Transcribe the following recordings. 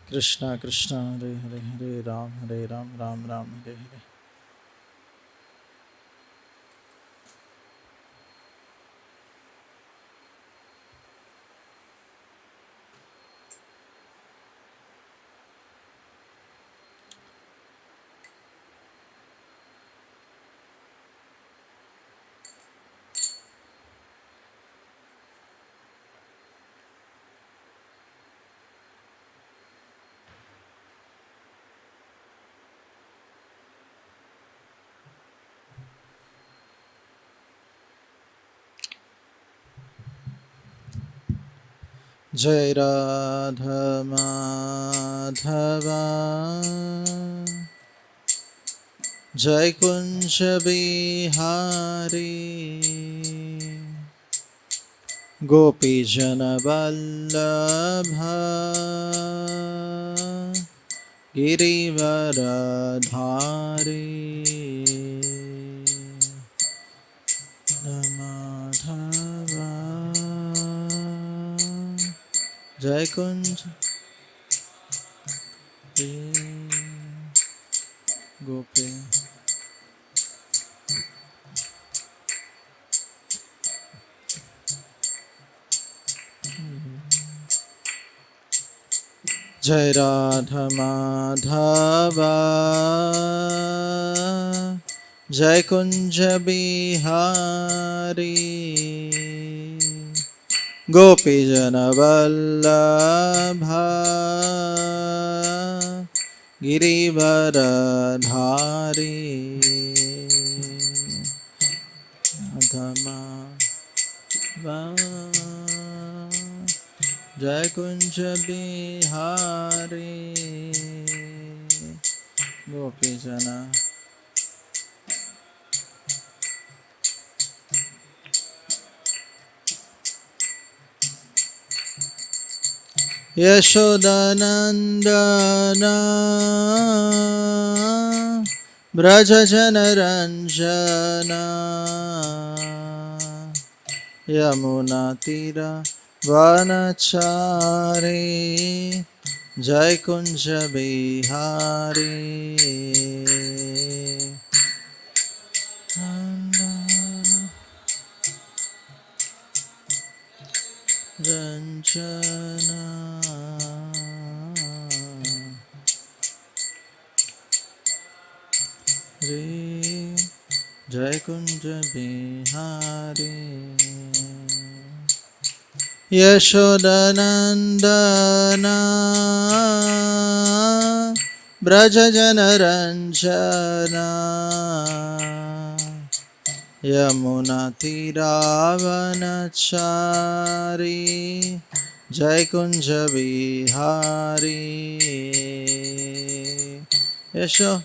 Krishna Krishna Hare Hare Hare Ram Ram Ram Hare Hare. Jai Radha Madhava Jai Kunja Bihari Gopi Jana Vallabha Girivaradhari Madhava Jai Kunja Gopi Jai Radha Madhava Jai Kunja Bihari Gopi Jana Vallabha Girivaradhari Adhama Jai Kunja Bihari Gopi Jana Yashodanandana Braja Janaranjana Yamuna Tira Vanachari Jai Kunja Bihari Ranjana Re Jai Kunja Bihari Yashodanandana Braja Janaranjana Yamuna Tiravanachari Jai Kunja Bihari Yasho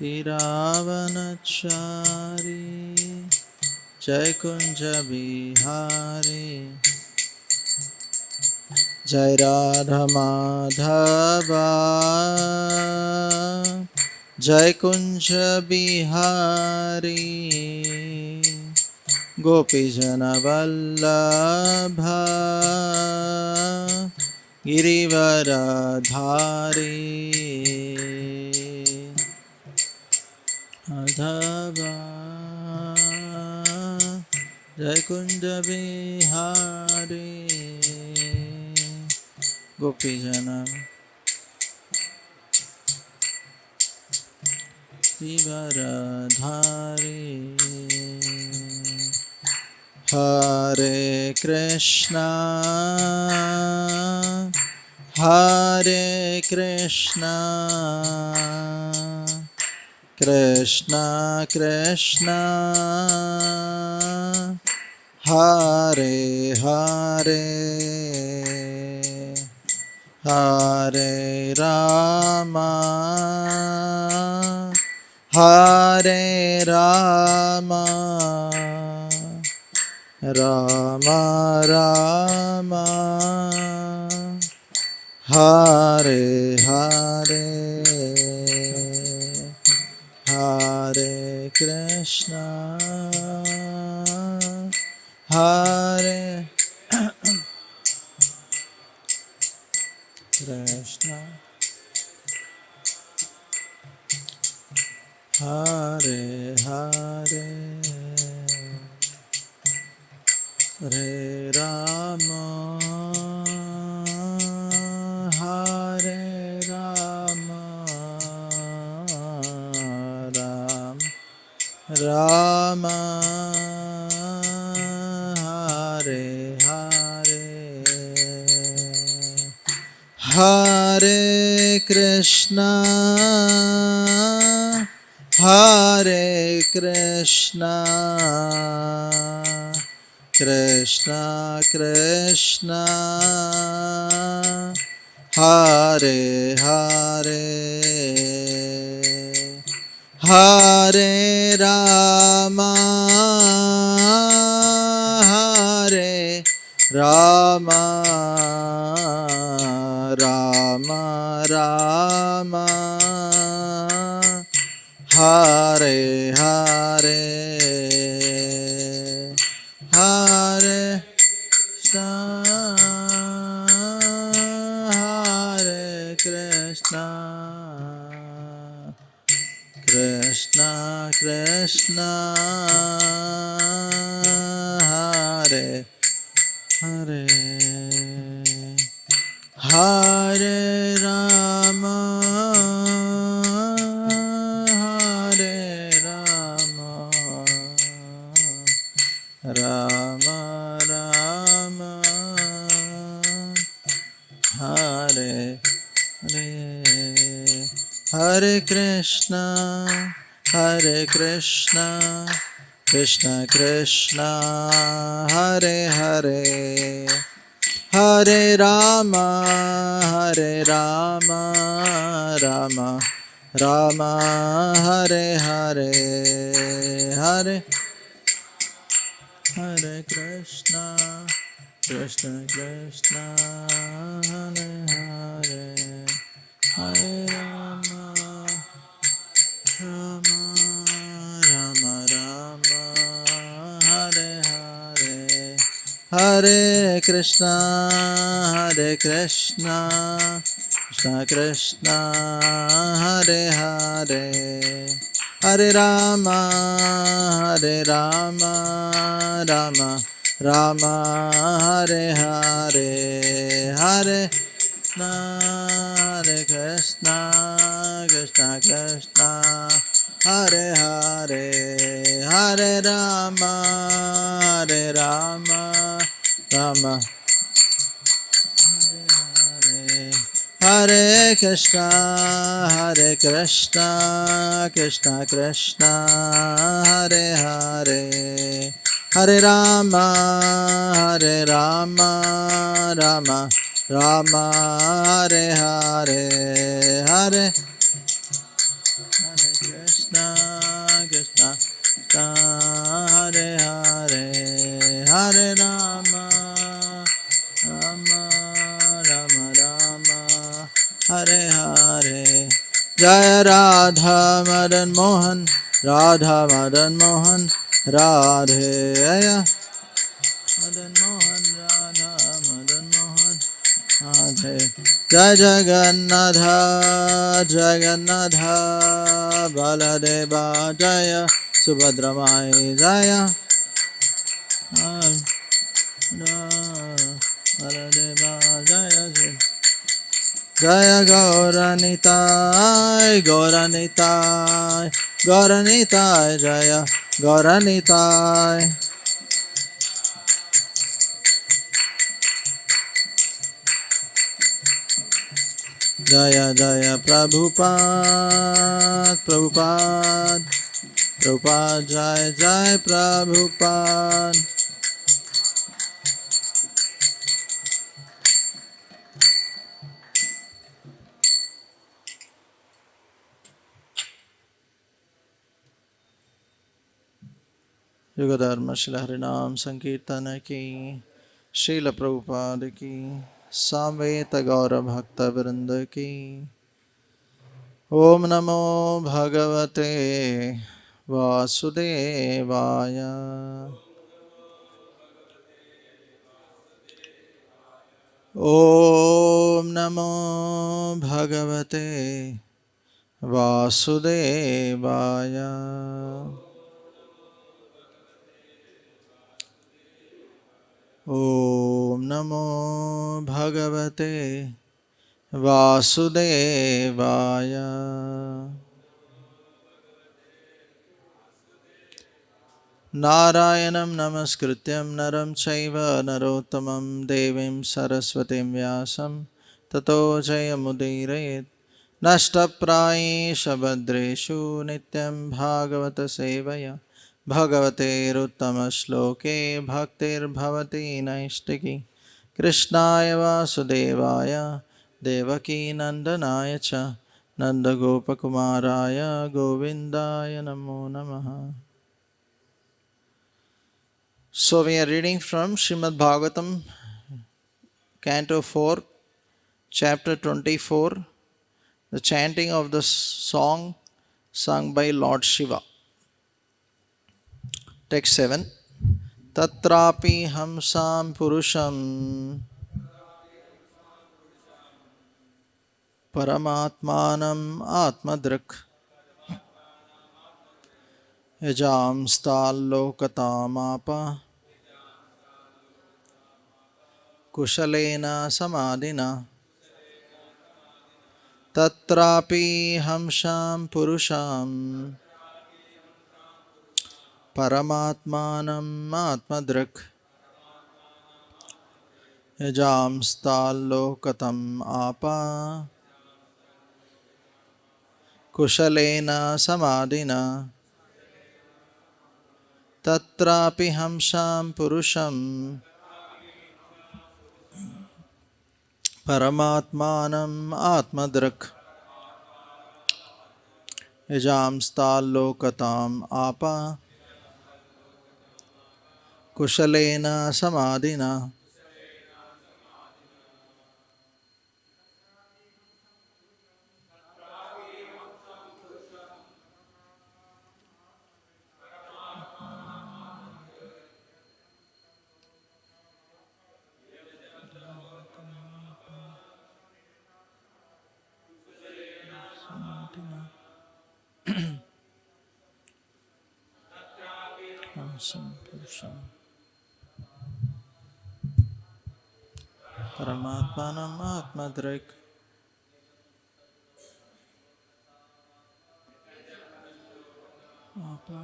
Tiravanachari Jai Kunja Bihari Jai Radha Madhava Jai Kunja Bihari Gopi Jana Vallabha Girivaradhari Adhava Jai Kunja Bihari Gopi Jana Girivaradhari Hare Krishna Hare Krishna Krishna Krishna Hare Hare Hare Rama Hare Rama Rama Rama Hare Hare Hare Krishna, Hare Krishna, Hare Hare, Hare Rama, Hare Rama, Rama Hare Hare, Hare Krishna, Hare Krishna, Krishna Krishna, Hare Hare, Hare Rama, Hare Rama, Rama Rama, Hare Hare, Hare Krishna, Hare Krishna, Krishna Krishna, Hare Hare, Hare Rama, Hare Rama, Rama Rama, Hare Hare, Hare Krishna, Hare Krishna, Krishna Krishna, Hare Hare, Hare Rama, Hare Rama, Rama Rama, Hare Hare, Hare Hare Krishna, Krishna Krishna, Hare Hare, Hare Rama, Rama Rama Rama, Hare Hare, Hare Krishna, Hare Krishna, Krishna Krishna, Hare Hare, Hare Rama, Hare Rama, Rama Rama, Hare Hare, Hare Krishna, Hare Krishna, Krishna Krishna, Hare Hare, Hare Rama, Hare Rama, Rama Hare Krishna, Hare Krishna, Krishna Krishna, Hare Hare, Hare Rama, Hare Rama, Rama Rama, Hare Hare, Hare Krishna, Krishna Krishna, Hare Hare, Hare Rama, Rama Rama Rama, Hare Hare, Jaya Radha Madan Mohan, Radha Madan Mohan, Radhe Aya Madan Mohan, Radha Madan Mohan, Radhe, Jai Jagannatha, Jagannatha, Baladeva, Jaya Subhadramai, Jaya Baladeva, Jaya Jaya Gauranitai, Gauranitai, Gauranitai, Jaya Gauranitai, Jaya Jaya Prabhupada, Prabhupada, Prabhupada, Jai Jai Prabhupada. युगधर्म Shri हरिनाम संकीर्तन की, श्रील प्रभुपाद की, सामवेद गौर भक्त वृंद की, Om Namo Bhagavate Vasudevaya. Om Namo Bhagavate Vasudevaya. Om Namo Bhagavate Vasudevaya. Narayanam namaskrityam naram chaiva narottamam devim saraswatim vyasam tato jayamudire nashtaprayesha badreshu nityam bhagavata sevaya bhagavate ruttamaśloke bhaktir bhavati naistiki krishnaya vasudevaya devaki nandanaya cha nandagopakumaraya govindaya namo namaha. So we are reading from Srimad Bhagavatam, Canto 4, Chapter 24, the chanting of the song sung by Lord Shiva. Text 7. Tatrapi hamsam purusham paramatmanam atmadrak yajam stallokatamapa kushalena samadina. Tatrapi hamsam purusham paramatmanam atmadrak yajam stallokatam apa kushalena samadina. Tatrapi hamsam purusham paramatmanam atmadrak yajam stallokatam apa kushalena samadina. Hamsam purusham paramatmanam atmadrak apa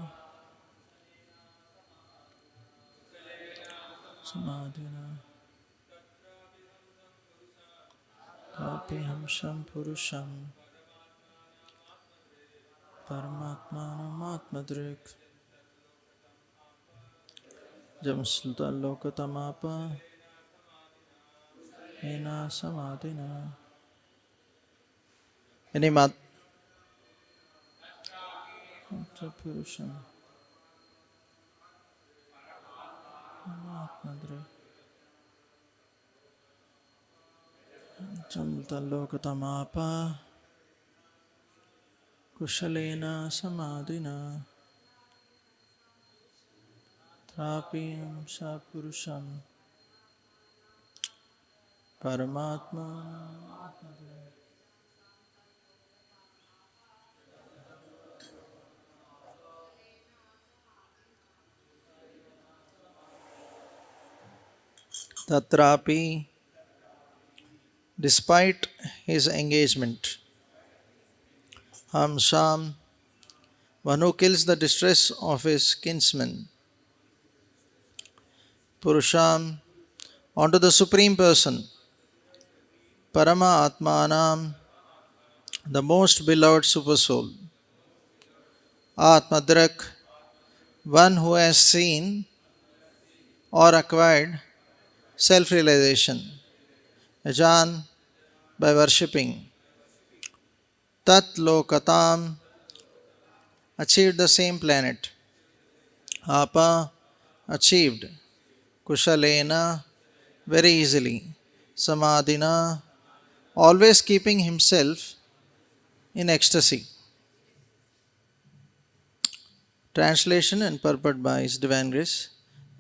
samadina. Tatrapi hamsam purusham paramatmanam atmadrak jamstallokatamapa ena samadina. Any mat purusham atmadrak jamstallokatamapa kushalena samadina. Trapi hamsa purusham paramatma. Tatrapi, despite his engagement, Hamsam, one who kills the distress of his kinsman, Purusham, onto the Supreme Person, Parama Atmanam, the most beloved Supersoul, Atmadrak, one who has seen or acquired self-realization, Ajan, by worshipping, Tat Lokatam, achieved the same planet, Apa, achieved, Kushalena, very easily, Samadhina, always keeping himself in ecstasy. Translation and purport by His Divine Grace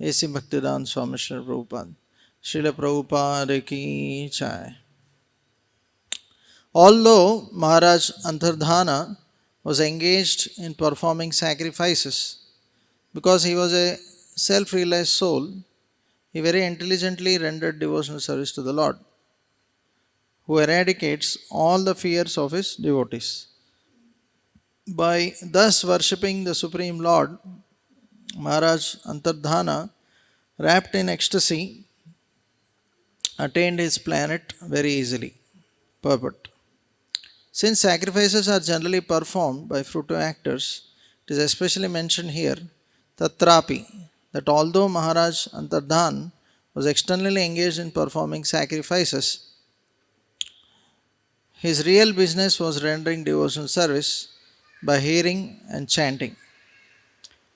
A.C. Bhaktivedanta Swami Srila Prabhupada. Srila Prabhupada ki jai. Although Maharaj Antardhana was engaged in performing sacrifices because he was a self-realized soul, he very intelligently rendered devotional service to the Lord, who eradicates all the fears of his devotees. By thus worshipping the Supreme Lord, Maharaj Antardhana, wrapped in ecstasy, attained his planet very easily. Purport. Since sacrifices are generally performed by fruitive actors, it is especially mentioned here, Tatrapi, that although Maharaj Antardhan was externally engaged in performing sacrifices, his real business was rendering devotional service by hearing and chanting.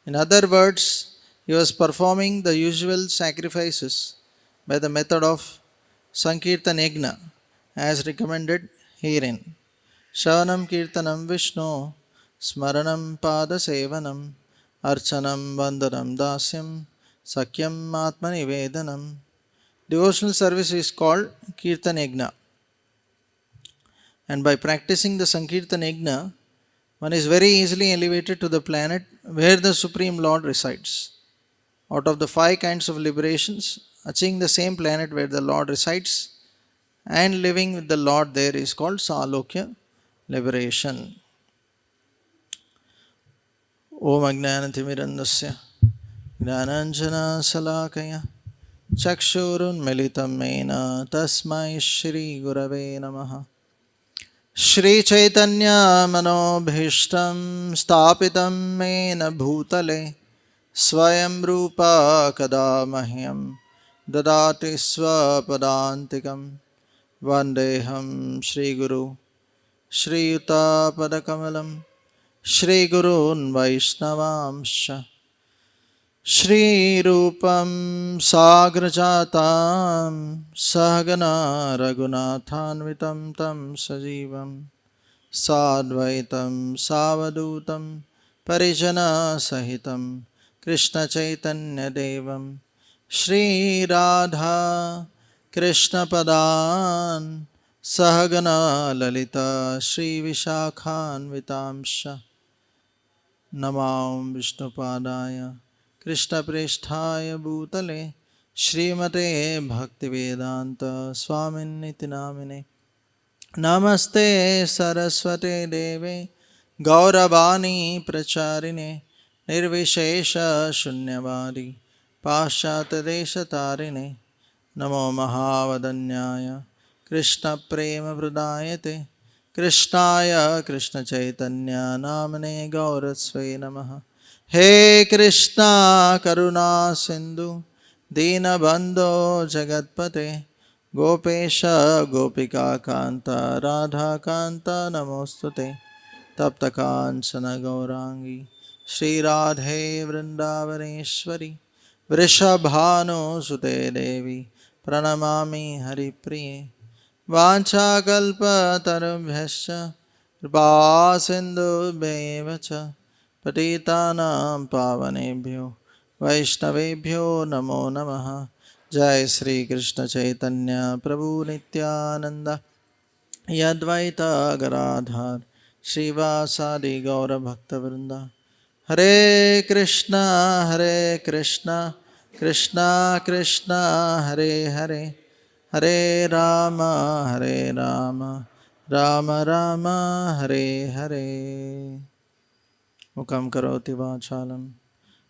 In other words, he was performing the usual sacrifices by the method of Sankirtan Yajna as recommended herein. Shavanam Kirtanam Vishnu, Smaranam Pada Sevanam, Archanam Vandanam Dasyam, Sakyam Atmanivedanam. Devotional service is called Kirtan Yajna. And by practicing the Sankirtan Yajna, one is very easily elevated to the planet where the Supreme Lord resides. Out of the 5 kinds of liberations, achieving the same planet where the Lord resides and living with the Lord there is called Salokya liberation. Om Ajnanatimirandasya Jnananjana Salakaya Chakshurun Militam Mena Tasmai Shri Gurave Namaha. Shri Chaitanya Manobhishtam Stapitam Mena Bhutale Swayam Rupa Kada Mahyam Dadati Swapadantikam Vandeham Shri Guru Shri Yuta Padakamalam Shri Gurun Vaishnavamsha Shri Rupam Sagrajatam Sahagana Raghunathanvitam Tam Sajivam Sadvaitam Savadutam Parijana Sahitam Krishna Chaitanya Devam Shri Radha Krishna Padan Sahagana Lalita Shri Vishakhanvitamsha Namam Vishnupadaya Krishna Presthaya Bhutale Srimate Bhaktivedanta Swaminiti Namine Namaste Saraswate Deve Gauravani Pracharine Nirvishesha Shunyavadi Pashyata Desha Tarine Namo Mahavadanyaya Krishna Prema Pradayate Krishnaya Krishna Chaitanya Namane Gaurasve Namaha. He Krishna Karuna Sindhu Dinabandho Jagatpate Gopesha Gopika Kanta Radha Kanta Namostute Tapta Kanchana Gaurangi Shri Radhe Vrindavaneshwari Vrishabhanu Sute Devi Pranamami Hari Priye Vanchakalpatarubhyascha Kripa Sindhubhyeva cha Patitanam Pavanebhyo Vaishnavebhyo Namo Namaha. Jai Sri Krishna Chaitanya Prabhu Nityananda Yadvaita Garadhar Srivasadi Gaura Bhakta Vrinda. Hare Krishna Krishna Krishna Hare Hare Hare Rama Rama Rama Hare Hare. Mukam karoti vachalam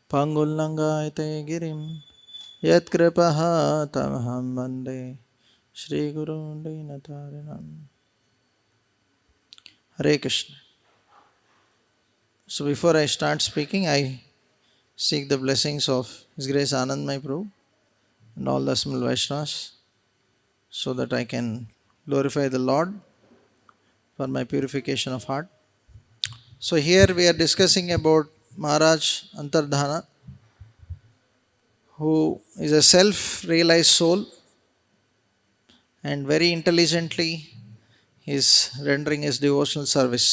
Pangullangayate girim Yat kripaha tamaham vande Shri Guru Dinatarinam. Hare Krishna. So before I start speaking, I seek the blessings of His Grace Anandmay Prabhu and all the Asmal Vaishnavas so that I can glorify the Lord for my purification of heart. So here we are discussing about Maharaj Antardhana, who is a self-realized soul and very intelligently is rendering his devotional service.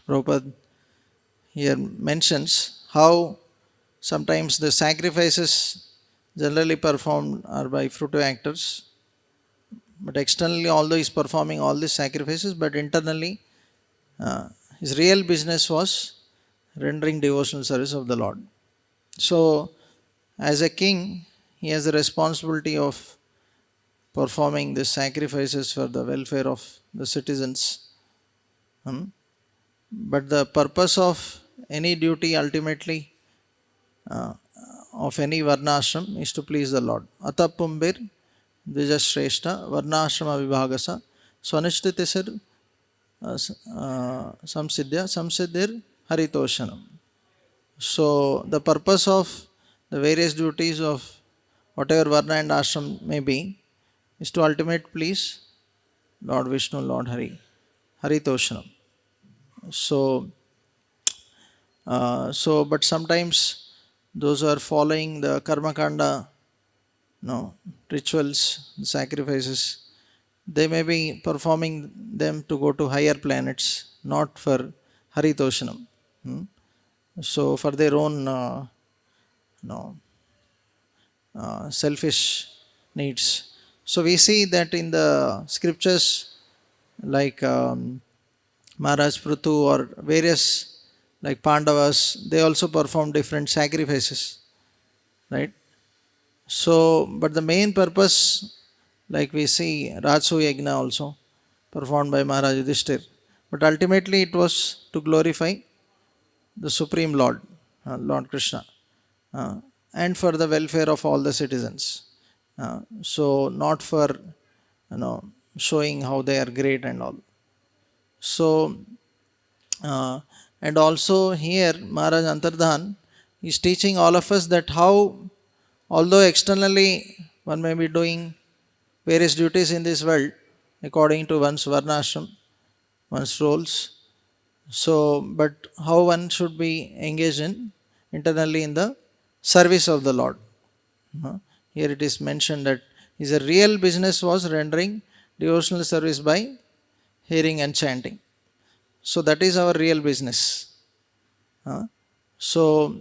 Prabhupada here mentions how sometimes the sacrifices generally performed are by fruitive actors, but externally, although he is performing all these sacrifices, but internally, his real business was rendering devotional service of the Lord. So, as a king, he has the responsibility of performing the sacrifices for the welfare of the citizens. But the purpose of any duty ultimately of any varnashram is to please the Lord. Atapumbir Dvijashreshta Varnashrama Vibhagasa Swanishtitisir Samsiddhir Haritoshanam. So, the purpose of the various duties of whatever Varna and Ashram may be is to ultimate please Lord Vishnu, Lord Hari, Haritoshanam. So, but sometimes those who are following the Karma Kanda, rituals, sacrifices, they may be performing them to go to higher planets, not for Haritoshanam. So, for their own selfish needs. So, we see that in the scriptures like Maharaj Prithu or various like Pandavas, they also perform different sacrifices, right? So, but the main purpose, like we see Rajsu Yajna also performed by Maharaj Yudhishthir, but ultimately it was to glorify the Supreme Lord, Lord Krishna, and for the welfare of all the citizens. So, not for showing how they are great and all. So, and also here Maharaj Antardhan is teaching all of us that how, although externally one may be doing various duties in this world according to one's varnashram, one's roles, so but how one should be engaged in internally in the service of the Lord. Here it is mentioned that his real business was rendering devotional service by hearing and chanting. So that is our real business. So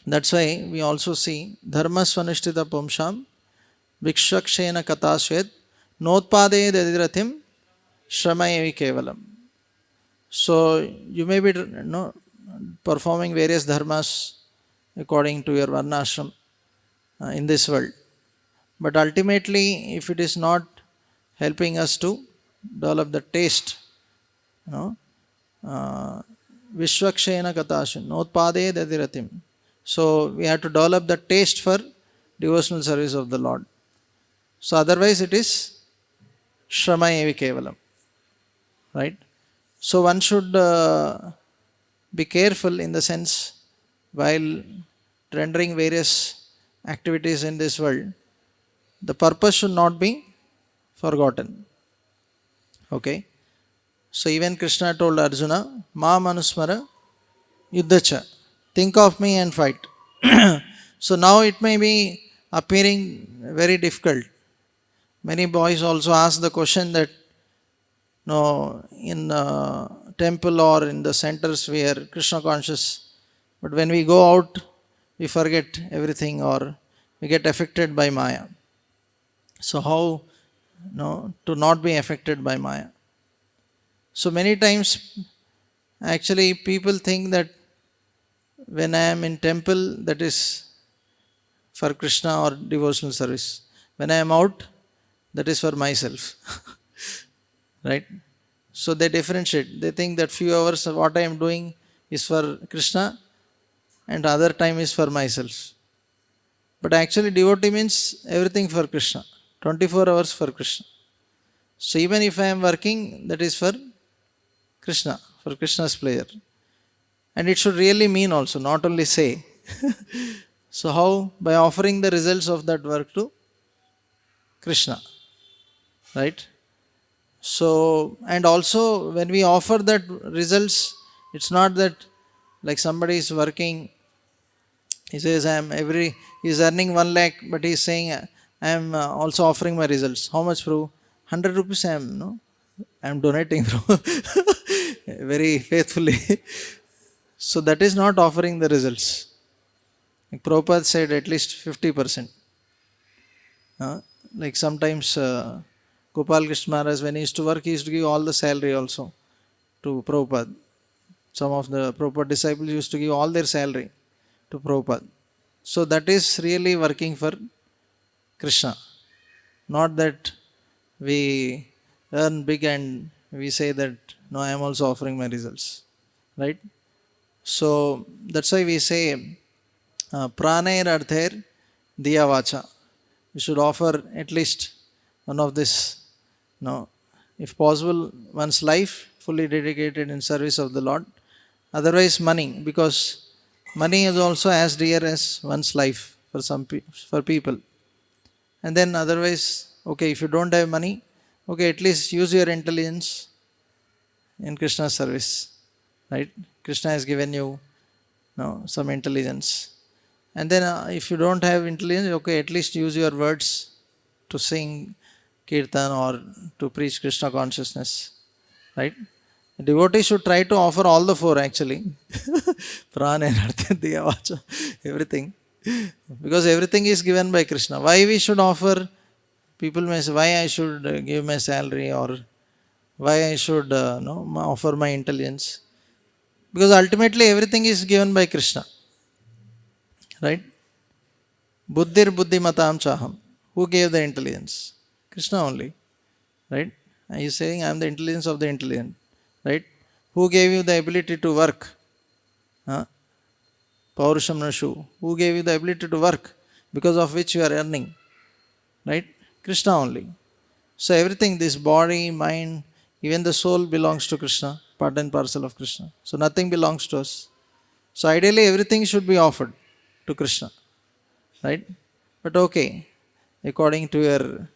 that's why we also see Dharma Swanishtita Pumsham Vikshakshena Katasved Notpade Dadirathim Shramayevi Kevalam. So you may be performing various dharmas according to your varnashram in this world. But ultimately, if it is not helping us to develop the taste, Vishwakshena Katashin, Notpade Dadiratim. So we have to develop the taste for devotional service of the Lord. So otherwise it is Shramayevi Kevalam. Right? So one should be careful in the sense while rendering various activities in this world, the purpose should not be forgotten. Okay? So even Krishna told Arjuna, Ma Manusmara Yuddhacha, think of me and fight. So now it may be appearing very difficult. Many boys also ask the question that in temple or in the centers we are Krishna conscious, but when we go out we forget everything or we get affected by Maya. So how to not be affected by Maya? So many times actually people think that when I am in temple that is for Krishna or devotional service. When I am out, that is for myself. Right? So they differentiate. They think that few hours of what I am doing is for Krishna and other time is for myself. But actually devotee means everything for Krishna. 24 hours for Krishna. So even if I am working, that is for Krishna, for Krishna's pleasure. And it should really mean also, not only say. So how? By offering the results of that work to Krishna. Right? So, and also when we offer that results, it's not that like somebody is working, he says he's earning 1 lakh, but he's saying I am also offering my results. How much proof? 100 rupees I am, I am donating very faithfully. So that is not offering the results. Like Prabhupada said at least 50%. Like sometimes Gopal Krishna Maharaj, when he used to work, he used to give all the salary also to Prabhupada. Some of the Prabhupada disciples used to give all their salary to Prabhupada. So that is really working for Krishna. Not that we earn big and we say that, no, I am also offering my results. Right? So that's why we say, pranair arther diya vacha. You should offer at least one of this, no, if possible, one's life fully dedicated in service of the Lord. Otherwise, money, because money is also as dear as one's life for for people. And then otherwise, okay, if you don't have money, okay, at least use your intelligence in Krishna's service, right? Krishna has given you, no, some intelligence. And then if you don't have intelligence, okay, at least use your words to sing kirtan or to preach Krishna consciousness, right? A devotee should try to offer all the four actually. Prana, Diya, Vacha, everything. Because everything is given by Krishna. Why we should offer? People may say, why I should give my salary, or why I should no, offer my intelligence. Because ultimately everything is given by Krishna. Right? Buddhir buddhimatam chaham. Who gave the intelligence? Krishna only. Right? Are you saying I am the intelligence of the intelligent? Right? Who gave you the ability to work? Paurusham Nashu. Who gave you the ability to work, because of which you are earning? Right? Krishna only. So everything, this body, mind, even the soul belongs to Krishna, part and parcel of Krishna. So nothing belongs to us. So ideally everything should be offered to Krishna. Right? But okay, according to your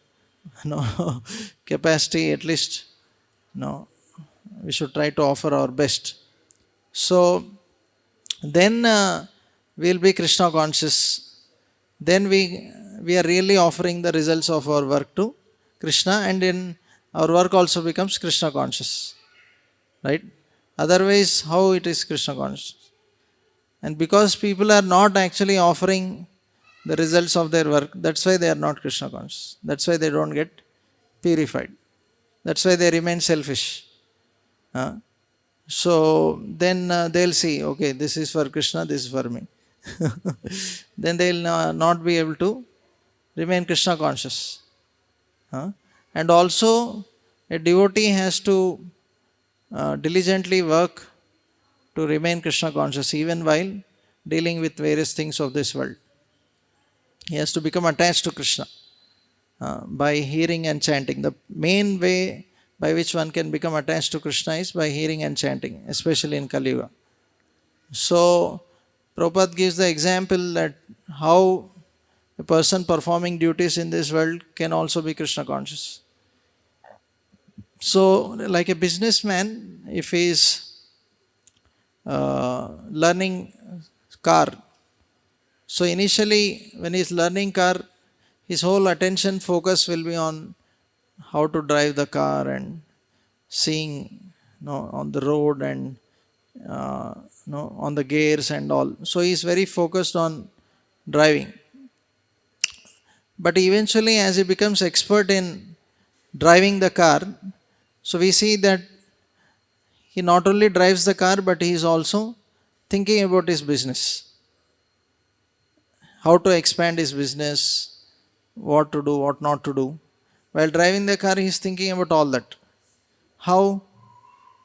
capacity, at least we should try to offer our best. So then we'll be Krishna conscious. Then we are really offering the results of our work to Krishna, and then our work also becomes Krishna conscious. Right? Otherwise, how it is Krishna conscious? And because people are not actually offering the results of their work, that's why they are not Krishna conscious. That's why they don't get purified. That's why they remain selfish. So then they'll see, okay, this is for Krishna, this is for me. Then they'll not be able to remain Krishna conscious. And also, a devotee has to diligently work to remain Krishna conscious even while dealing with various things of this world. He has to become attached to Krishna by hearing and chanting. The main way by which one can become attached to Krishna is by hearing and chanting, especially in Kali Yuga. So, Prabhupada gives the example that how a person performing duties in this world can also be Krishna conscious. So, like a businessman, if he is learning car, so initially when he is learning car, his whole attention focus will be on how to drive the car and seeing on the road and on the gears and all. So he is very focused on driving. But eventually, as he becomes expert in driving the car, so we see that he not only drives the car, but he is also thinking about his business. How to expand his business, what to do, what not to do. While driving the car, he is thinking about all that. How?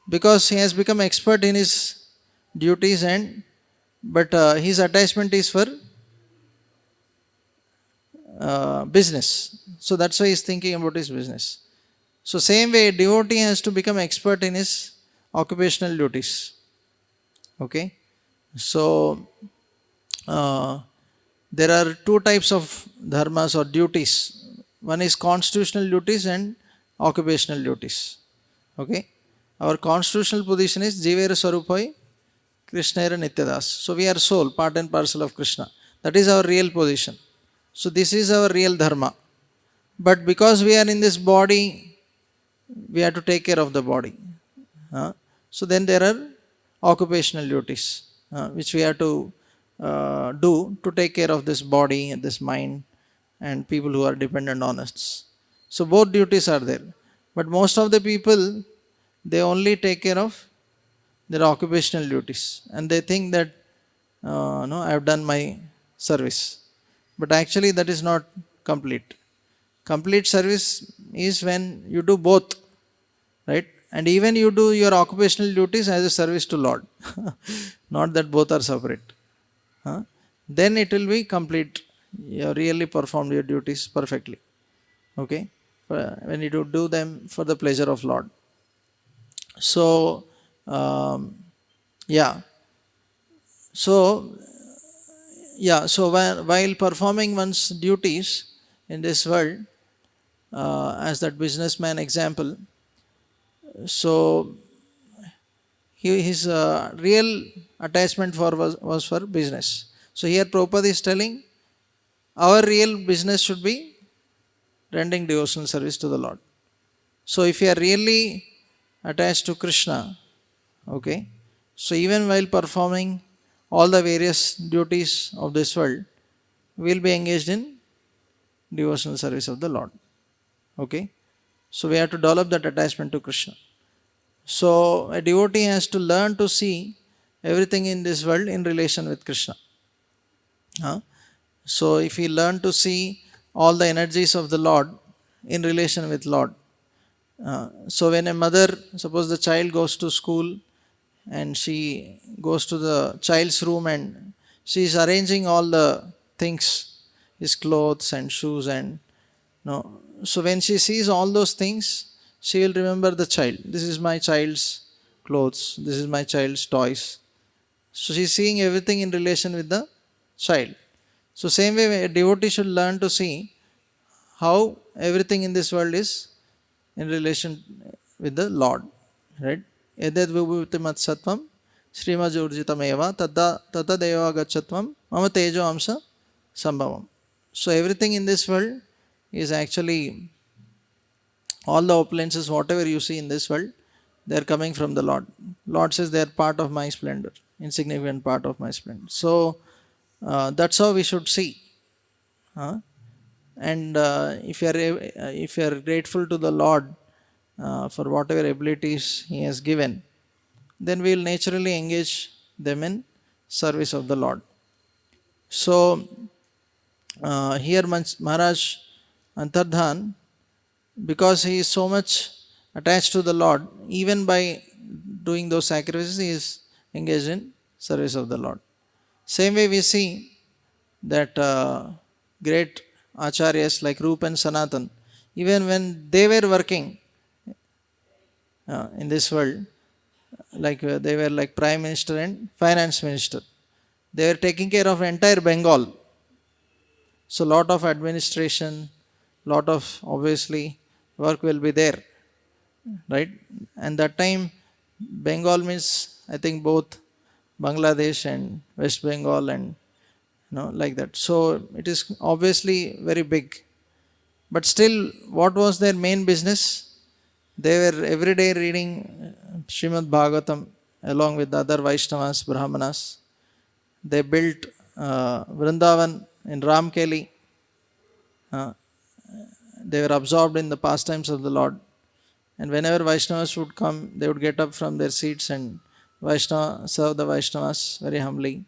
Because he has become expert in his duties, but his attachment is for business. So that's why he is thinking about his business. So same way, devotee has to become expert in his occupational duties. Okay? So there are two types of dharmas or duties. One is constitutional duties and occupational duties. Okay? Our constitutional position is Jivera Swarupai Krishnera Nityadas. So we are soul, part and parcel of Krishna. That is our real position. So this is our real dharma. But because we are in this body, we have to take care of the body. So then there are occupational duties which we have to do to take care of this body and this mind and people who are dependent on us. So both duties are there. But most of the people, they only take care of their occupational duties and they think that no, I have done my service. But actually that is not complete. Complete service is when you do both, right? And even you do your occupational duties as a service to Lord. Not that both are separate. Then it will be complete. You really perform your duties perfectly. Okay? When you do them for the pleasure of Lord. So, yeah. So, so while performing one's duties in this world, as that businessman example, so his real attachment was for business. So here Prabhupada is telling our real business should be rendering devotional service to the Lord. So if you are really attached to Krishna, okay, so even while performing all the various duties of this world, we will be engaged in devotional service of the Lord. Okay, so we have to develop that attachment to Krishna. So a devotee has to learn to see everything in this world in relation with Krishna. So if we learn to see all the energies of the Lord in relation with Lord. So when a mother, suppose the child goes to school and she goes to the child's room and she is arranging all the things, his clothes and shoes and no. So when she sees all those things, she will remember the child. This is my child's clothes. This is my child's toys. So she is seeing everything in relation with the child. So same way a devotee should learn to see how everything in this world is in relation with the Lord. Right? Edad vibhuti mat sattvam srimaj urjitam eva tata deva gachatvam mama tejo amsa sambhavam. So everything in this world is actually, all the opulences, whatever you see in this world, they are coming from the Lord. Lord says they are part of my splendor, insignificant part of my splendor. So that's how we should see. And if you are grateful to the Lord for whatever abilities He has given, then we will naturally engage them in service of the Lord. So here Maharaj Antardhan, because he is so much attached to the Lord, even by doing those sacrifices, he is engaged in service of the Lord. Same way we see that great acharyas like Rupa and Sanatan, even when they were working in this world, like they were like Prime Minister and Finance Minister, they were taking care of entire Bengal. So lot of administration, lot of obviously work will be there, right? And that time Bengal means, I think, both Bangladesh and West Bengal and like that. So it is obviously very big. But still, what was their main business? They were every day reading Srimad Bhagavatam along with the other Vaishnavas, Brahmanas. They built Vrindavan in Ramkeli. They were absorbed in the pastimes of the Lord. And whenever Vaishnavas would come, they would get up from their seats and serve the Vaishnavas very humbly.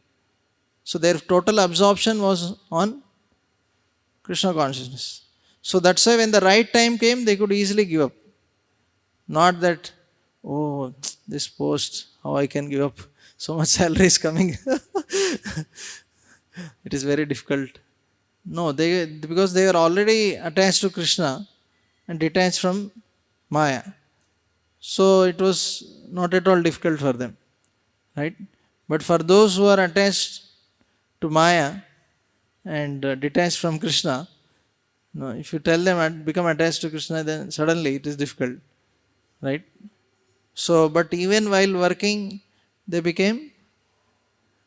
So their total absorption was on Krishna consciousness. So that's why when the right time came, they could easily give up. Not that, oh, this post, how I can give up? So much salary is coming. It is very difficult. No, because they were already attached to Krishna and detached from Maya. So it was not at all difficult for them. Right? But for those who are attached to Maya and detached from Krishna, no, if you tell them become attached to Krishna, then suddenly it is difficult. Right? So, but even while working, they became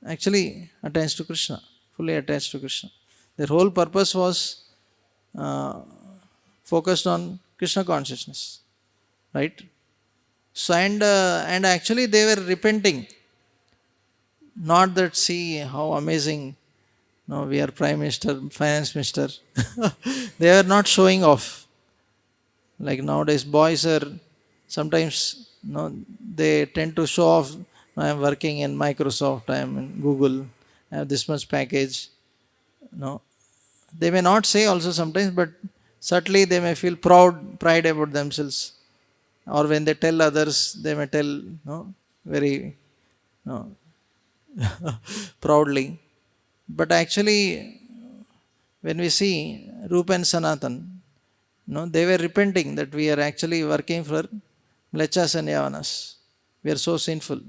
actually attached to Krishna, fully attached to Krishna. Their whole purpose was focused on Krishna consciousness. right? So and actually they were repenting. Not that, see how amazing, no, we are prime minister, finance minister. They are not showing off. Like nowadays, boys are sometimes, no, they tend to show off. I am working in Microsoft, I am in Google, I have this much package. No, they may not say also sometimes, but certainly they may feel pride about themselves. Or when they tell others, they may tell, no, very, no, proudly. But actually, when we see Rupa and Sanatan, no, they were repenting that we are actually working for Mlechas and Yavanas. We are so sinful.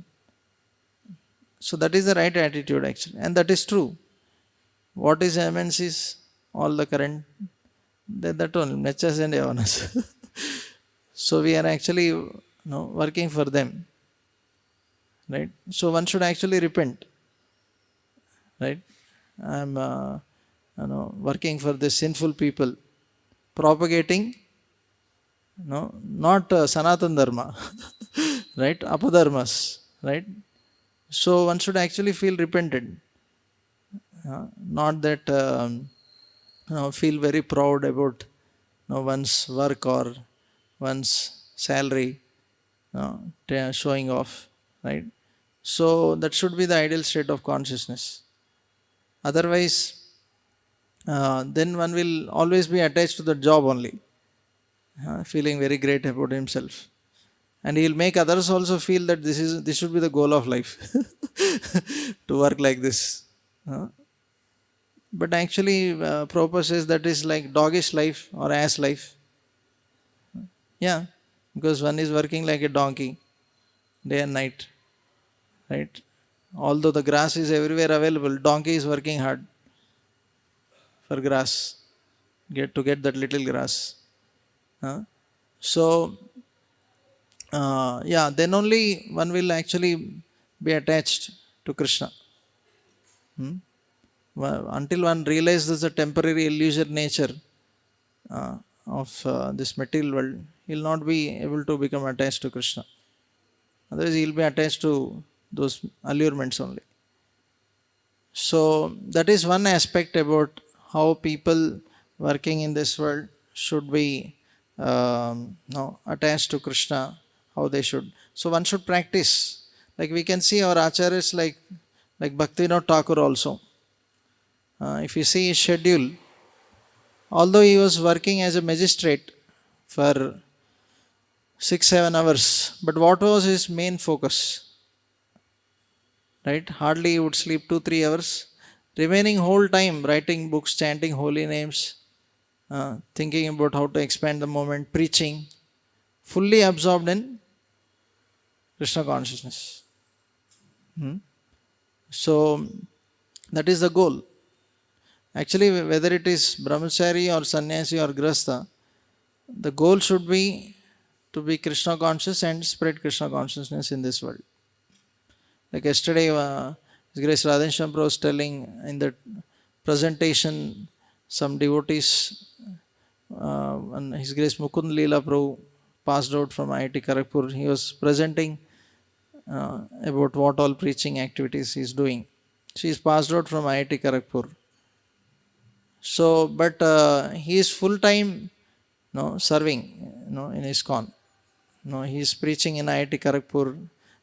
So that is the right attitude actually. And that is true. What is MNCs? All the current, that only, Mlechas and Yavanas. So we are actually, no, working for them. Right? So one should actually repent. Right? I am working for the sinful people, propagating, no, not Sanatan Dharma, right? Apadharmas, right? So one should actually feel repentant, not that feel very proud about, one's work or one's salary, showing off, right? So that should be the ideal state of consciousness. Otherwise, then one will always be attached to the job only, feeling very great about himself. And he will make others also feel that this should be the goal of life, to work like this. Uh, but actually, Prabhupada says that is like doggish life or ass life. Yeah, because one is working like a donkey day and night, right? Although the grass is everywhere available, donkey is working hard for grass, get that little grass. Huh? So, yeah, then only one will actually be attached to Krishna. Hmm? Until one realizes the temporary illusion nature of this material world, he will not be able to become attached to Krishna. Otherwise, he will be attached to those allurements only. So, that is one aspect about how people working in this world should be attached to Krishna, how they should. So, one should practice. Like we can see our acharyas like Bhaktivinoda Thakur also. If you see his schedule, although he was working as a magistrate for 6-7 hours, but what was his main focus? Right? Hardly he would sleep 2-3 hours. Remaining whole time writing books, chanting holy names, thinking about how to expand the moment, preaching, fully absorbed in Krishna consciousness. So that is the goal. Actually, whether it is brahmachari or sannyasi or grahastha, the goal should be to be Krishna conscious and spread Krishna consciousness in this world. Like yesterday, His Grace Radhakrishna Prabhu was telling in the presentation, some devotees, and His Grace Mukund Leela Prabhu passed out from IIT Kharagpur. He was presenting about what all preaching activities he is doing. She is passed out from IIT Kharagpur. So, but he is full time, serving, in ISKCON. He is preaching in IIT Kharagpur,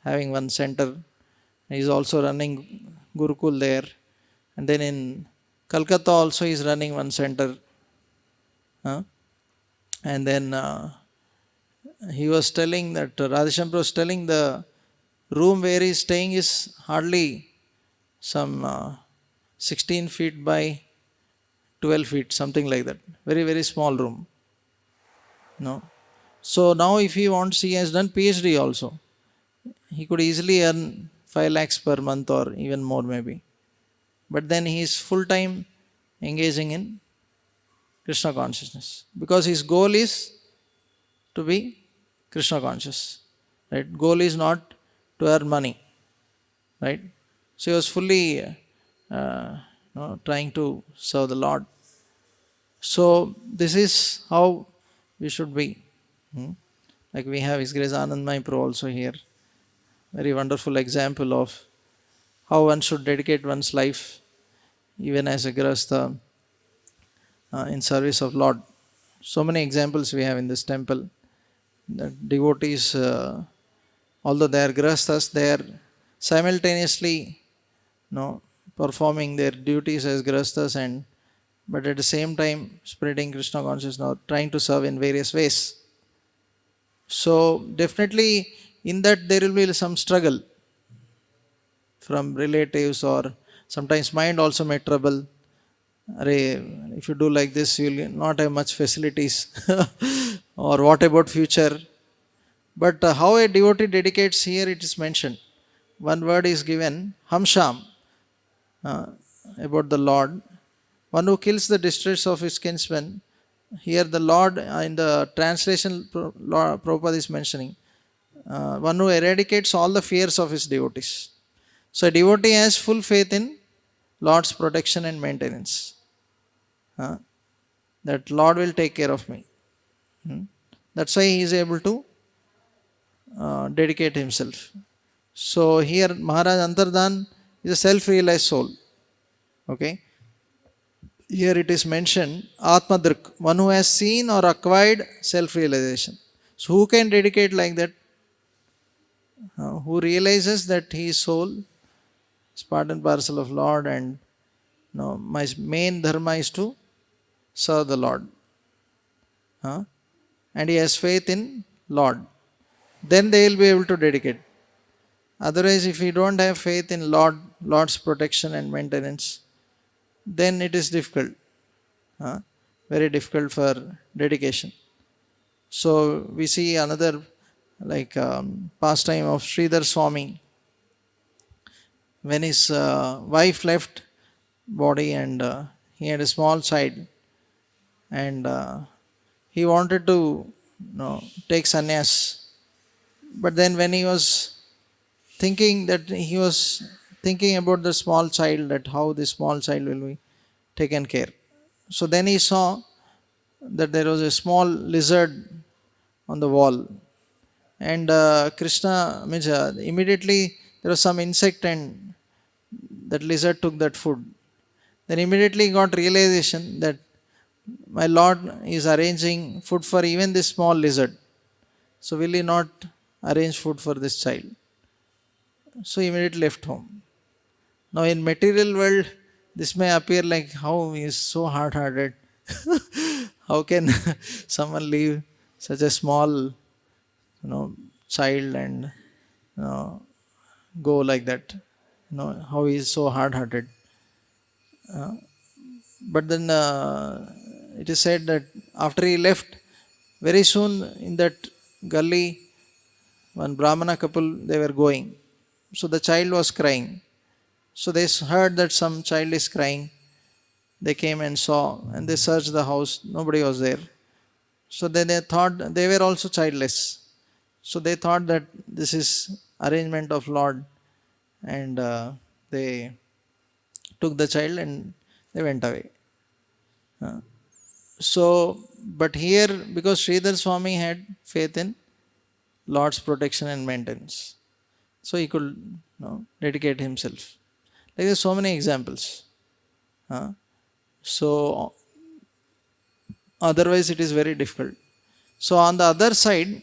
having one center. He is also running Gurukul there. And then in Calcutta also he is running one center. And then he was telling that Radheshyam was telling the room where he is staying is hardly some 16 feet by 12 feet, something like that. Very, very small room. No. So now if he wants, he has done PhD also. He could easily earn 5 lakhs per month or even more maybe. But then he is full time engaging in Krishna consciousness. Because his goal is to be Krishna conscious. Right? Goal is not to earn money. Right? So he was fully trying to serve the Lord. So this is how we should be. Like we have His Grace Anandmai Pro also here. Very wonderful example of how one should dedicate one's life even as a grahastha in service of Lord. So many examples we have in this temple. The devotees, although they are grahasthas, they are simultaneously, performing their duties as grahasthas, and but at the same time spreading Krishna consciousness, trying to serve in various ways. So definitely in that there will be some struggle from relatives, or sometimes mind also may trouble. Array, if you do like this, you will not have much facilities. Or what about future? But how a devotee dedicates, here it is mentioned. One word is given, Hamsham, uh, about the Lord. One who kills the distress of his kinsman. Here the Lord, in the translation Prabhupada is mentioning, one who eradicates all the fears of his devotees. So a devotee has full faith in Lord's protection and maintenance. That Lord will take care of me. That's why he is able to dedicate himself. So here Maharaj Antardhan is a self-realized soul. Okay. Here it is mentioned Atmadrik, one who has seen or acquired self-realization. So who can dedicate like that? Who realizes that he is soul, is part and parcel of Lord, and my main dharma is to serve the Lord. And he has faith in Lord. Then they will be able to dedicate. Otherwise, if you don't have faith in Lord's protection and maintenance, then it is difficult. Very difficult for dedication. So we see another pastime of Sridhar Swami. When his wife left body, and he had a small child, and he wanted to take sannyas. But then when he was thinking about the small child, that how the small child will be taken care. So then he saw that there was a small lizard on the wall, and Krishna means immediately there was some insect, and that lizard took that food. Then immediately he got realization that my Lord is arranging food for even this small lizard. So will he not arrange food for this child? So he immediately left home. Now in material world, this may appear like how he is so hard-hearted. How can someone leave such a small, child and go like that? How he is so hard-hearted. But then it is said that after he left, very soon in that gully, one Brahmana couple, they were going. So the child was crying. So they heard that some child is crying. They came and saw, and they searched the house. Nobody was there. So then they thought, they were also childless. So they thought that this is arrangement of Lord, and they took the child and they went away. So, but here, because Sridhar Swami had faith in Lord's protection and maintenance, so he could dedicate himself. Like there are so many examples. So, otherwise it is very difficult. So, on the other side,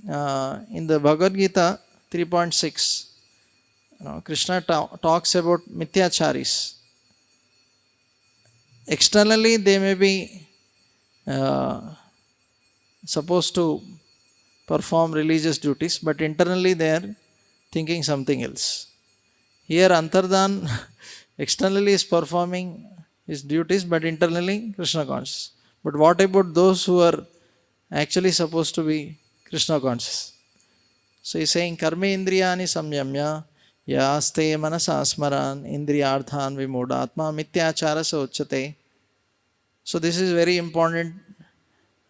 in the Bhagavad Gita 3.6, Krishna talks about Mithyacharis. Externally, they may be supposed to perform religious duties, but internally they are thinking something else. Here, Antardhan externally is performing his duties, but internally Krishna conscious. But what about those who are actually supposed to be Krishna conscious? So he's saying, Karma indriyani samyamya yaste manasa smaran indriyarthan vimudatma mityachara uchate. So this is very important,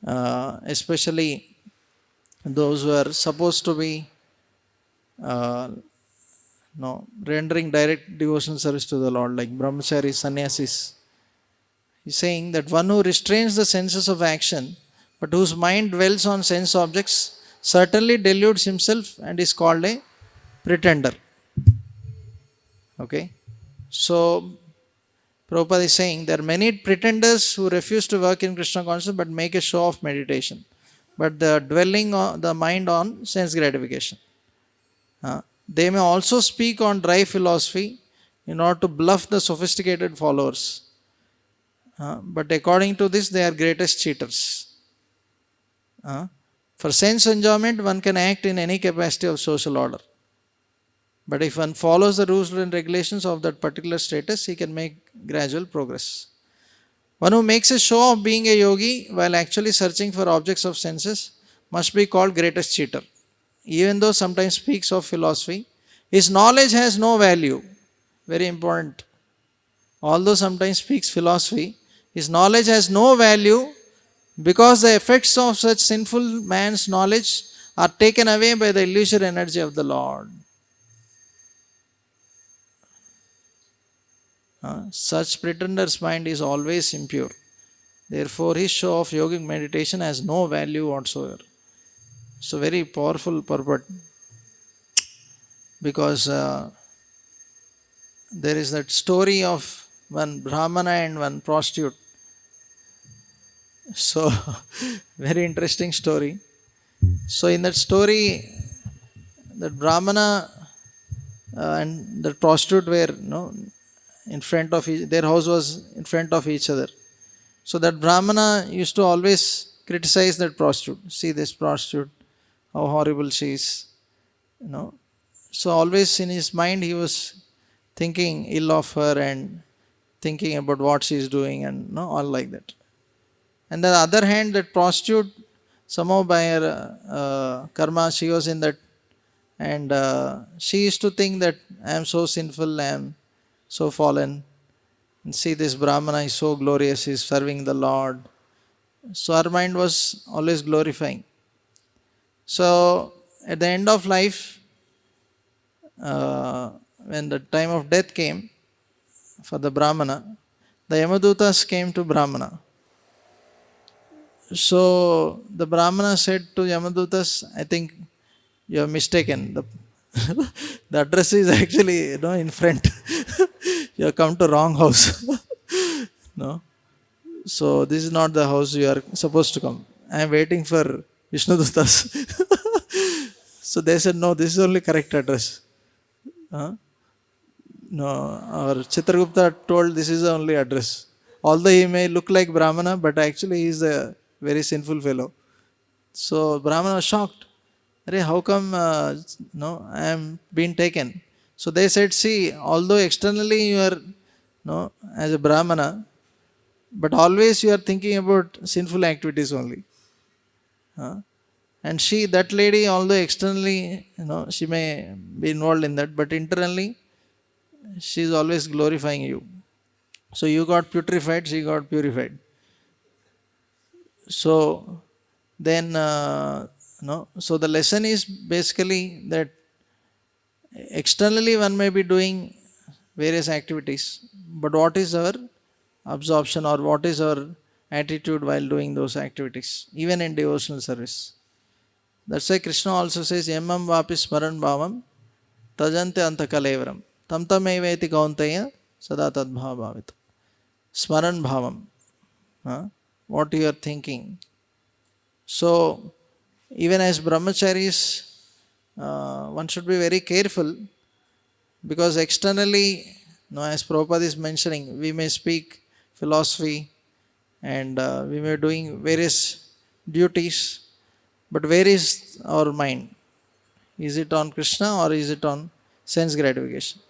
especially those who are supposed to be rendering direct devotional service to the Lord, like brahmacharis, sannyasis. He's saying that one who restrains the senses of action, but whose mind dwells on sense objects, certainly deludes himself and is called a pretender. Okay. So Prabhupada is saying there are many pretenders who refuse to work in Krishna consciousness but make a show of meditation. But the dwelling on the mind on sense gratification. They may also speak on dry philosophy in order to bluff the sophisticated followers. But according to this, they are greatest cheaters. For sense enjoyment, one can act in any capacity of social order. But if one follows the rules and regulations of that particular status, he can make gradual progress. One who makes a show of being a yogi while actually searching for objects of senses must be called greatest cheater. Even though sometimes speaks of philosophy, his knowledge has no value. Very important. Although sometimes speaks philosophy, his knowledge has no value because the effects of such sinful man's knowledge are taken away by the illusory energy of the Lord. Such pretender's mind is always impure. Therefore, his show of yogic meditation has no value whatsoever. So, very powerful purport, because there is that story of one Brahmana and one prostitute. So, very interesting story. So, in that story, that Brahmana and the prostitute were in front of their house was in front of each other. So that Brahmana used to always criticize that prostitute. See this prostitute, how horrible she is. So always in his mind he was thinking ill of her and thinking about what she is doing and all like that. And the other hand, that prostitute, somehow by her karma, she was in that, and she used to think that I am so sinful, I am so fallen. And see this Brahmana is so glorious, he is serving the Lord. So her mind was always glorifying. So at the end of life, when the time of death came for the Brahmana, the Yamadutas came to Brahmana. So the Brahmana said to Yamadutas, I think you are mistaken. The address is actually in front. You have come to wrong house. No. So this is not the house you are supposed to come. I am waiting for Vishnudutas. So they said, no, this is only correct address. No, our Chitragupta told this is the only address. Although he may look like Brahmana, but actually he is a very sinful fellow. So Brahmana was shocked. How come I am being taken? So they said, see, although externally you are as a Brahmana, but always you are thinking about sinful activities only. And that lady, although externally, she may be involved in that, but internally, she is always glorifying you. So you got putrefied, she got purified. So then, so the lesson is basically that externally one may be doing various activities, but what is our absorption or what is our attitude while doing those activities, even in devotional service? That's why Krishna also says, Yamam vapi smaran bhavam tajante anta kalevaram tam tameveti kaunteya sada tadbhava bhavita. Smaran bhavam, what you are thinking. So even as brahmacharis, one should be very careful, because externally, as Prabhupada is mentioning, we may speak philosophy and we may be doing various duties, but where is our mind? Is it on Krishna or is it on sense gratification?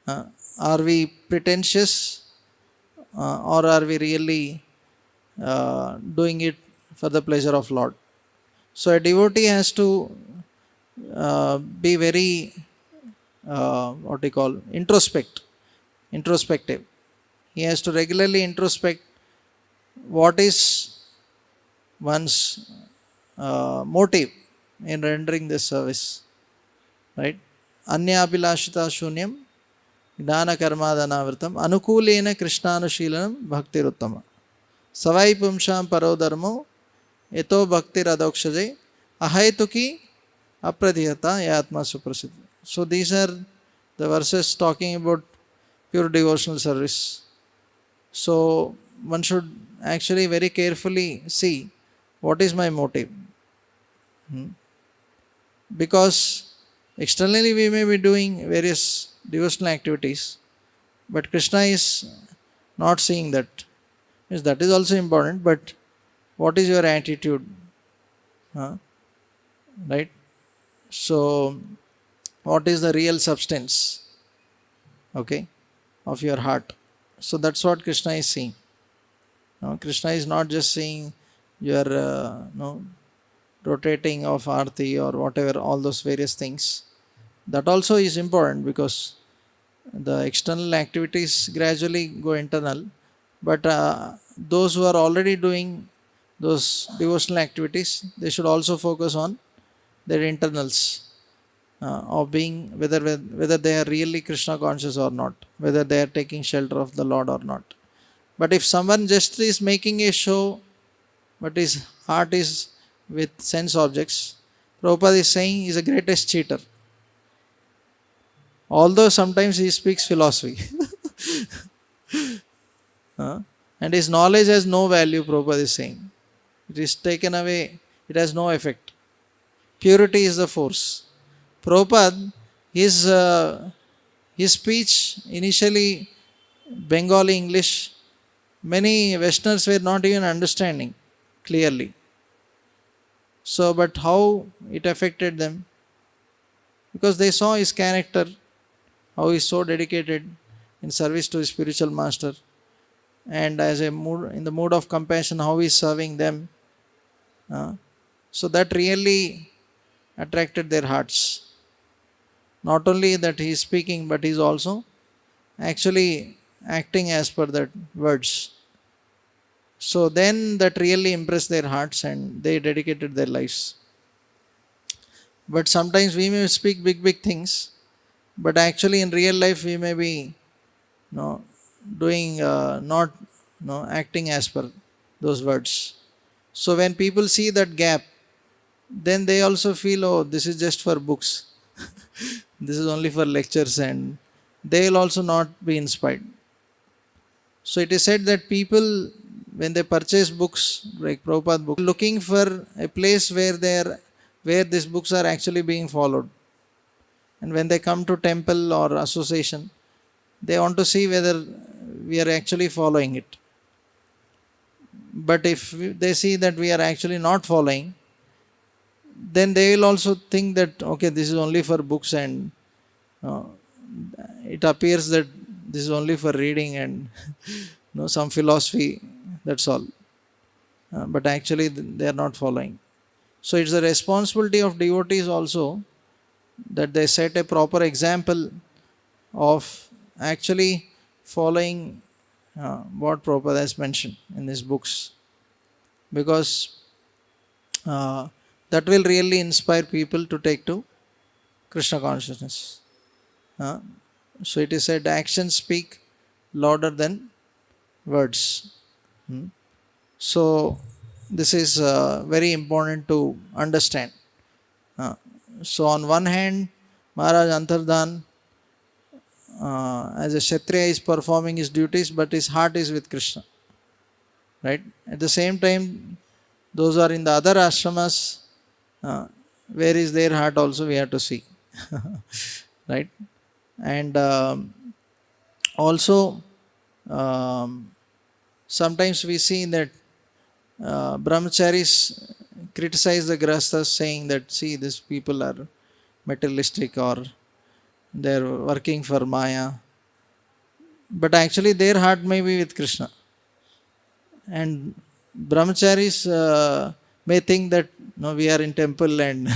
Are we pretentious or are we really doing it for the pleasure of Lord? So a devotee has to be very introspective. He has to regularly introspect what is one's motive in rendering this service, right? Anya abhilashita shunyam gnana karmadhanavritam anukulena krishnanushilanam bhaktiruttama savai pumsham parodharmo eto bhaktir adokshaje Ahaituki apradhyata yatma suprasiddha. So these are the verses talking about pure devotional service. So one should actually very carefully see what is my motive. Hmm. Because externally we may be doing various devotional activities, but Krishna is not seeing that. Yes, that is also important, but what is your attitude? Huh? Right? So, what is the real substance, okay, of your heart? So, that's what Krishna is seeing. No, Krishna is not just seeing your no, rotating of arti or whatever, all those various things. That also is important because the external activities gradually go internal, but those who are already doing those devotional activities, they should also focus on their internals of being whether they are really Krishna conscious or not, whether they are taking shelter of the Lord or not. But if someone just is making a show, but his heart is with sense objects, Prabhupada is saying he is the greatest cheater. Although sometimes he speaks philosophy. And his knowledge has no value, Prabhupada is saying. It is taken away, it has no effect. Purity is the force. Prabhupada, his speech initially Bengali English, many Westerners were not even understanding clearly. So, but how it affected them? Because they saw his character, how he is so dedicated in service to his spiritual master, and as a mood, in the mood of compassion, how he is serving them. So that really attracted their hearts. Not only that he is speaking, but he is also actually acting as per the words. So then that really impressed their hearts and they dedicated their lives. But sometimes we may speak big things, but actually in real life we may be doing not acting as per those words. So when people see that gap, then they also feel, oh, this is just for books. This is only for lectures, and they will also not be inspired. So it is said that people, when they purchase books like Prabhupada books, looking for a place where these books are actually being followed. And when they come to temple or association, they want to see whether we are actually following it. But if they see that we are actually not following, then they will also think that okay, this is only for books, and uh, it appears that this is only for reading and some philosophy, that's all. But actually they are not following. So it's the responsibility of devotees also that they set a proper example of actually following what Prabhupada has mentioned in his books, because that will really inspire people to take to Krishna consciousness. Uh, so it is said actions speak louder than words. So this is very important to understand. So on one hand, Maharaj Antardhan as a Kshatriya is performing his duties, but his heart is with Krishna. Right? At the same time, those are in the other ashramas, where is their heart also we have to see. Right? And also, sometimes we see that brahmacharis criticize the grahasthas, saying that, see, these people are materialistic or they are working for Maya. But actually, their heart may be with Krishna. And brahmacharis may think that no, we are in temple and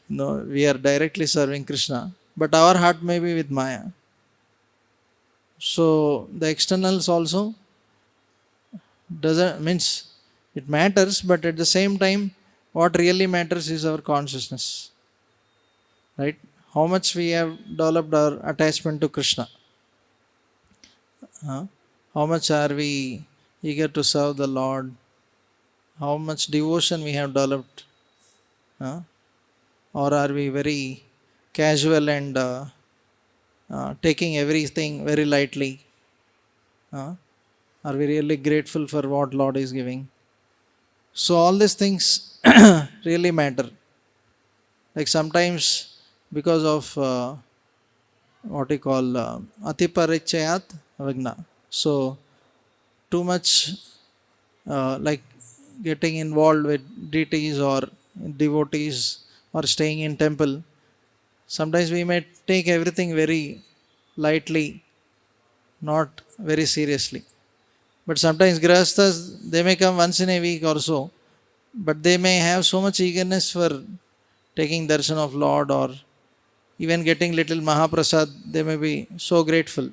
no, we are directly serving Krishna, but our heart may be with Maya. So the externals also doesn't means it matters, but at the same time, what really matters is our consciousness, right? How much we have developed our attachment to Krishna. How much are we eager to serve the Lord? How much devotion we have developed Uh, or are we very casual and taking everything very lightly? Uh, are we really grateful for what Lord is giving? So all these things really matter. Like sometimes because of what you call atiparichayat vigna. So too much like getting involved with deities or devotees or staying in temple. Sometimes we may take everything very lightly, not very seriously. But sometimes grahasthas, they may come once in a week or so, but they may have so much eagerness for taking darshan of Lord or even getting little Mahaprasad, they may be so grateful.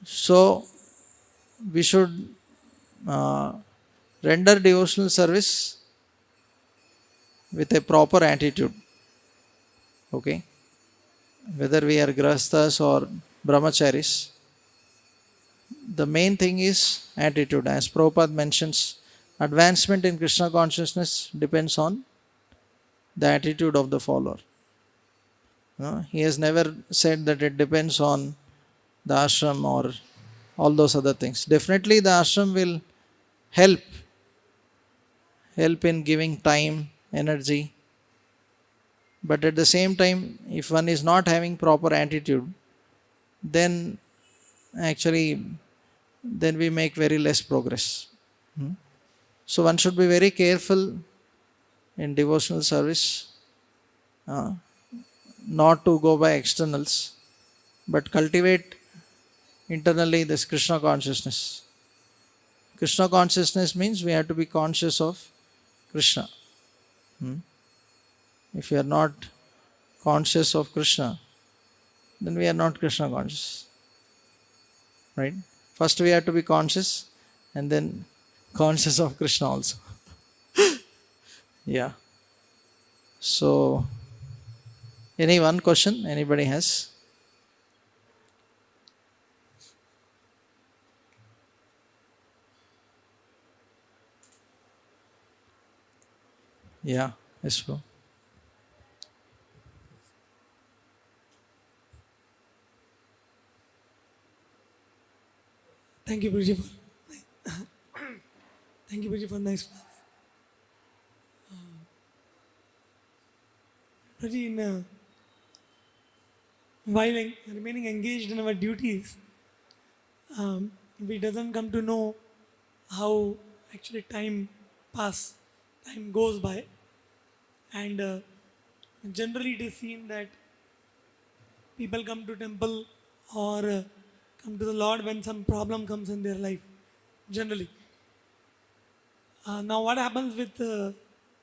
So we should uh, render devotional service with a proper attitude. Okay, whether we are grahasthas or brahmacharis, the main thing is attitude. As Prabhupada mentions, advancement in Krishna consciousness depends on the attitude of the follower. He has never said that it depends on the ashram or all those other things. Definitely, the ashram will help in giving time, energy, but at the same time, if one is not having proper attitude, then actually then we make very less progress. So one should be very careful in devotional service, uh, not to go by externals, but cultivate internally this Krishna consciousness. Krishna consciousness means we have to be conscious of Krishna. If we are not conscious of Krishna, then we are not Krishna conscious. Right? First we have to be conscious and then conscious of Krishna also. Yeah. So, any one question anybody has? Yeah. Yes, bro. Thank you, Bridget, for thank you, Bridget, for nice class. Bridget, while remaining engaged in our duties, we doesn't come to know how actually time goes by, and generally it is seen that people come to temple or come to the Lord when some problem comes in their life. Generally, now what happens with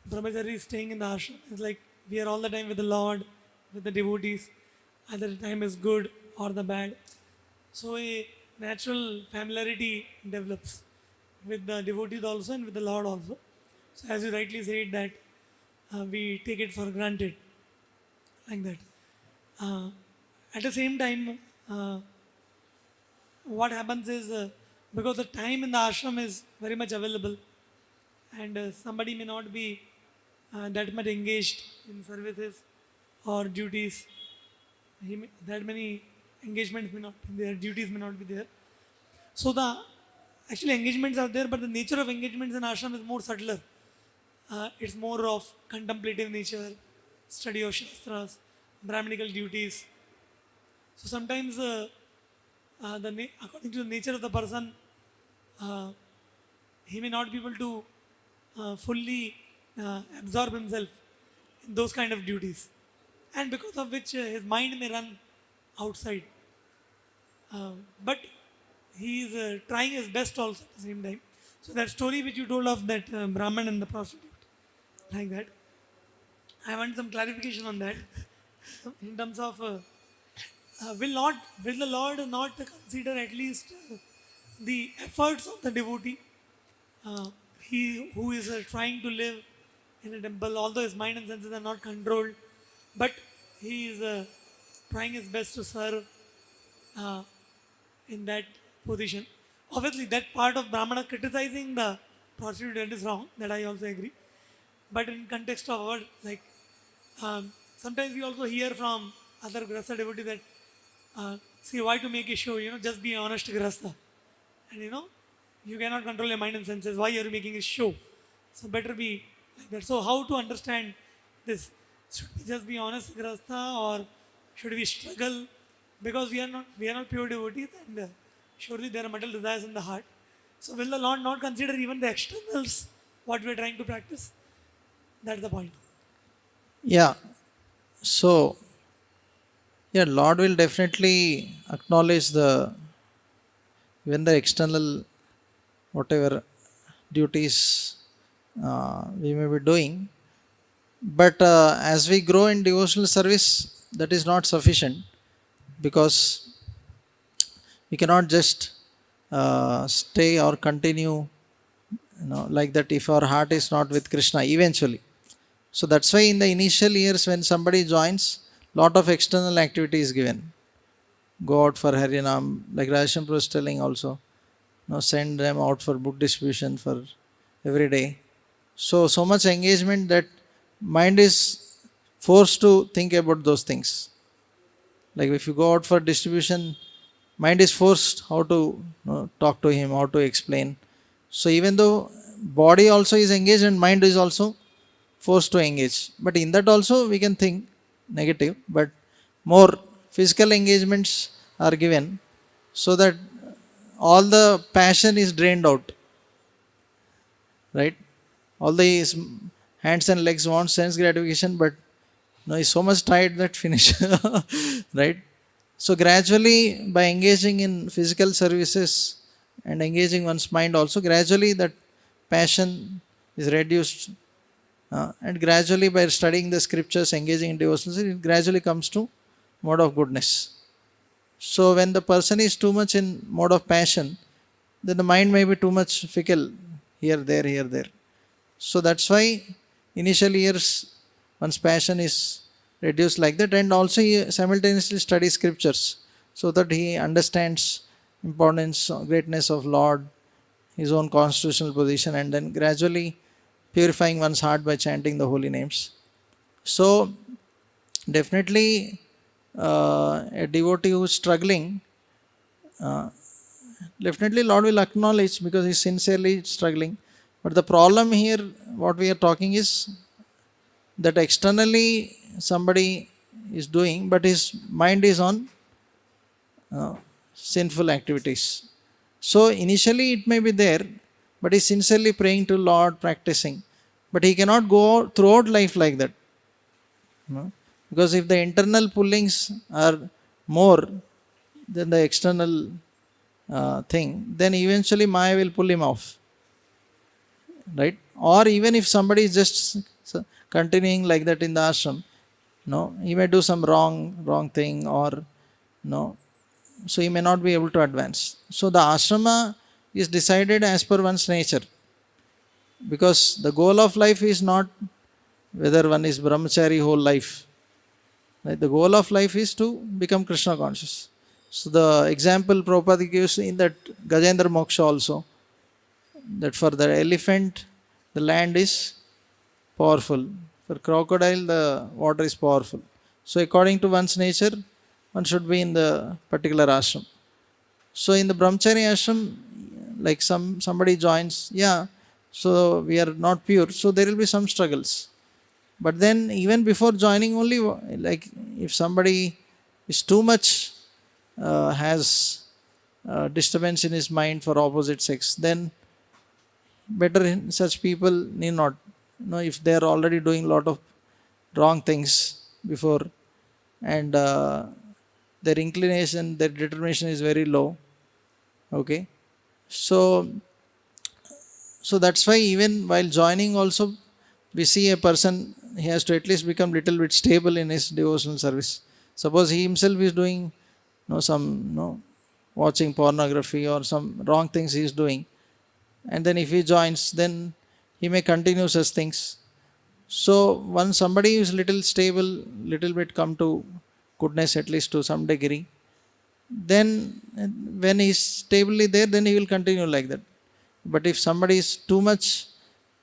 brahmachari staying in the ashram is like we are all the time with the Lord, with the devotees. Either the time is good or the bad. So a natural familiarity develops with the devotees also and with the Lord also. So as you rightly said that we take it for granted like that. Uh, at the same time, uh, what happens is because the time in the ashram is very much available and somebody may not be that much engaged in services or duties. That many engagements may not be there, duties may not be there. So the actually engagements are there, but the nature of engagements in ashram is more subtler. It's more of contemplative nature, study of shastras, brahminical duties. So sometimes, according to the nature of the person, uh, he may not be able to fully absorb himself in those kind of duties, and because of which his mind may run outside. But he is trying his best also at the same time. So that story which you told of that Brahman and the prostitute, like that, I want some clarification on that in terms of will the Lord not consider at least the efforts of the devotee, he who is trying to live in a temple, although his mind and senses are not controlled, but he is trying his best to serve uh, in that position. Obviously, that part of Brahmana criticizing the prostitute that is wrong, that I also agree. but in context of our like sometimes we also hear from other grasa devotee that see why to make a show, just be honest grasta, and you cannot control your mind and senses. Why are you making a show? So better be like that. So how to understand this? Should we just be honest grasta, or should we struggle? Because we are not pure devotees, and surely there are material desires in the heart. So will the Lord not consider even the externals what we are trying to practice? That's the point. Yeah. So, yeah, Lord will definitely acknowledge the even the external whatever duties we may be doing. But as we grow in devotional service, that is not sufficient, because we cannot just stay or continue, like that if our heart is not with Krishna eventually. So that's why in the initial years when somebody joins, lot of external activity is given. Go out for Harinam, like Rajesham was telling also. Send them out for book distribution for every day. So much engagement that mind is forced to think about those things. Like if you go out for distribution, mind is forced how to talk to him, how to explain. So even though body also is engaged and mind is also forced to engage, but in that also we can think negative, but more physical engagements are given, so that all the passion is drained out, right? All the hands and legs want sense gratification, but no, he's so much tired that finish, right? So gradually, by engaging in physical services and engaging one's mind also, gradually that passion is reduced, and gradually by studying the scriptures, engaging in devotions, it gradually comes to mode of goodness. So when the person is too much in mode of passion, then the mind may be too much fickle, here there here there. So that's why initial years one's passion is reduced like that, and also he simultaneously studies scriptures so that he understands importance, greatness of Lord, his own constitutional position, and then gradually purifying one's heart by chanting the holy names. So definitely a devotee who is struggling, uh, definitely Lord will acknowledge because he's sincerely struggling. But the problem here, what we are talking is that externally somebody is doing, but his mind is on sinful activities. So initially it may be there, but he's sincerely praying to Lord, practicing. But he cannot go throughout life like that. Because if the internal pullings are more than the external thing, then eventually Maya will pull him off, right? Or even if somebody is just continuing like that in the ashram, he may do some wrong thing, or so he may not be able to advance. So the ashrama is decided as per one's nature, because the goal of life is not whether one is brahmachari whole life. Right? The goal of life is to become Krishna conscious. So the example Prabhupada gives in that Gajendra Moksha also, that for the elephant the land is powerful, for crocodile the water is powerful. So according to one's nature, one should be in the particular ashram. So in the brahmachari ashram, like somebody joins, so we are not pure, so there will be some struggles. But then even before joining only, like if somebody is too much has disturbance in his mind for opposite sex, then better such people need not, if they are already doing lot of wrong things before, and their inclination, their determination is very low. Okay, so that's why even while joining also, we see a person, he has to at least become little bit stable in his devotional service. Suppose he himself is doing some watching pornography or some wrong things he is doing, and then if he joins, then he may continue such things. So once somebody is little stable, little bit come to goodness at least to some degree, then when he is stably there, then he will continue like that. But if somebody is too much